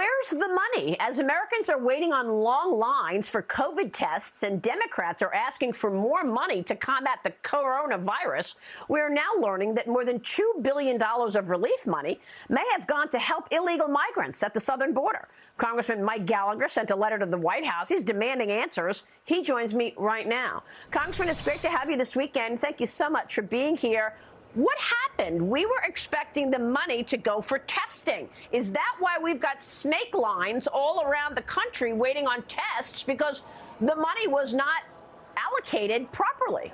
Where's the money? As Americans are waiting on long lines for COVID tests and Democrats are asking for more money to combat the coronavirus, we're now learning that more than $2 billion of relief money may have gone to help illegal migrants at the southern border. Congressman Mike Gallagher sent a letter to the White House. He's demanding answers. He joins me right now. Congressman, it's great to have you this weekend. Thank you so much for being here. What happened? We were expecting the money to go for testing. Is that why we've got snake lines all around the country waiting on tests? Because the money was not allocated properly.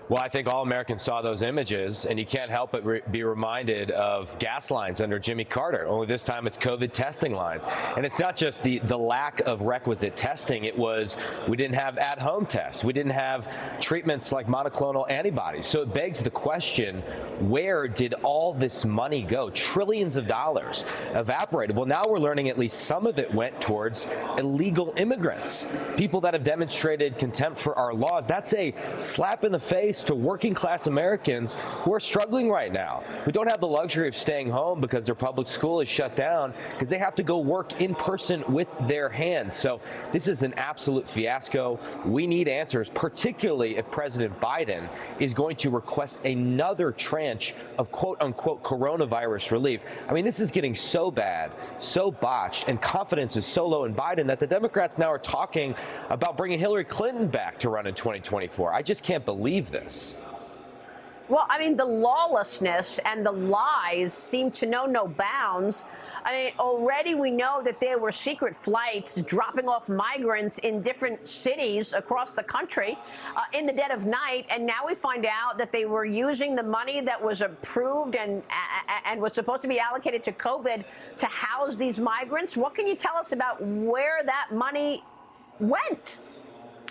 Well, I think all Americans saw those images, and you can't help but be reminded of gas lines under Jimmy Carter. Only this time it's COVID testing lines. And it's not just the lack of requisite testing. It was we didn't have at-home tests. We didn't have treatments like monoclonal antibodies. So it begs the question, where did all this money go? Trillions of dollars evaporated. Well, now we're learning at least some of it went towards illegal immigrants, people that have demonstrated contempt for our laws. That's a slap in the face to working class Americans who are struggling right now, who don't have the luxury of staying home because their public school is shut down because they have to go work in person with their hands. So this is an absolute fiasco. We need answers, particularly if President Biden is going to request another tranche of quote unquote coronavirus relief. I mean, this is getting so bad, so botched, and confidence is so low in Biden that the Democrats now are talking about bringing Hillary Clinton back to run in 2024. I just can't believe this. Well, I mean, the lawlessness and the lies seem to know no bounds. I mean, already we know that there were secret flights dropping off migrants in different cities across the country in the dead of night. And now we find out that they were using the money that was approved and was supposed to be allocated to COVID to house these migrants. What can you tell us about where that money went?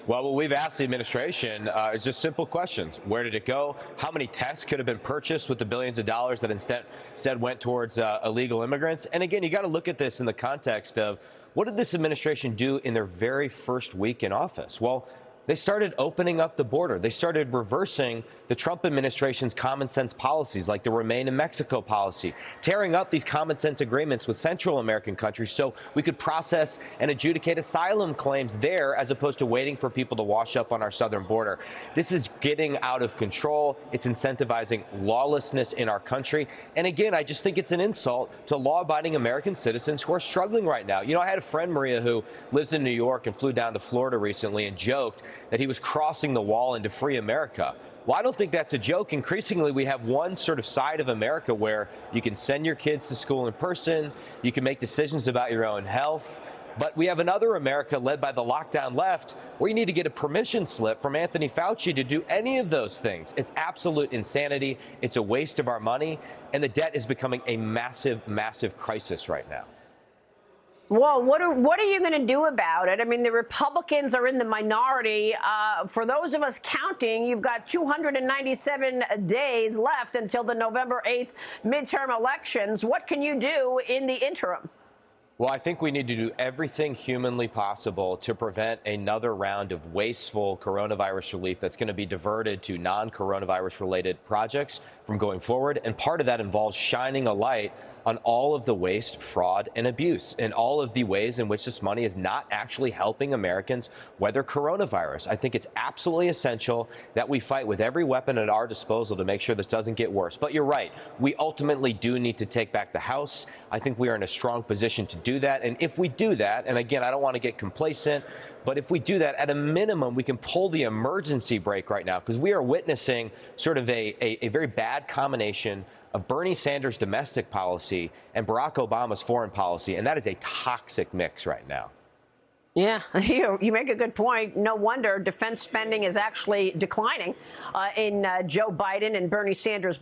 Well, what we've asked the administration is just simple questions. Where did it go? How many tests could have been purchased with the billions of dollars that instead went towards illegal immigrants? And again, you got to look at this in the context of what did this administration do in their very first week in office? Well, they started opening up the border. They started reversing the Trump administration's common sense policies like the Remain in Mexico policy, tearing up these common sense agreements with Central American countries so we could process and adjudicate asylum claims there as opposed to waiting for people to wash up on our southern border. This is getting out of control. It's incentivizing lawlessness in our country. And again, I just think it's an insult to law-abiding American citizens who are struggling right now. You know, I had a friend, Maria, who lives in New York and flew down to Florida recently and joked that he was crossing the wall into free America. Well, I don't think that's a joke. Increasingly, we have one sort of side of America where you can send your kids to school in person, you can make decisions about your own health. But we have another America led by the lockdown left where you need to get a permission slip from Anthony Fauci to do any of those things. It's absolute insanity. It's a waste of our money. And the debt is becoming a massive, massive crisis right now. Well, what are you going to do about it? I mean, the Republicans are in the minority. For those of us counting, you've got 297 days left until the November 8th midterm elections. What can you do in the interim? Well, I think we need to do everything humanly possible to prevent another round of wasteful coronavirus relief that's going to be diverted to non-coronavirus related projects from going forward. And part of that involves shining a light on all of the waste, fraud, and abuse, and all of the ways in which this money is not actually helping Americans weather coronavirus. I think it's absolutely essential that we fight with every weapon at our disposal to make sure this doesn't get worse. But you're right. We ultimately do need to take back the House. I think we are in a strong position to do that. And if we do that, and again, I don't want to get complacent, but if we do that, at a minimum, we can pull the emergency brake right now because we are witnessing sort of a very bad combination of Bernie Sanders' domestic policy and Barack Obama's foreign policy. And that is a toxic mix right now. Yeah, you make a good point. No wonder defense spending is actually declining in Joe Biden and Bernie Sanders.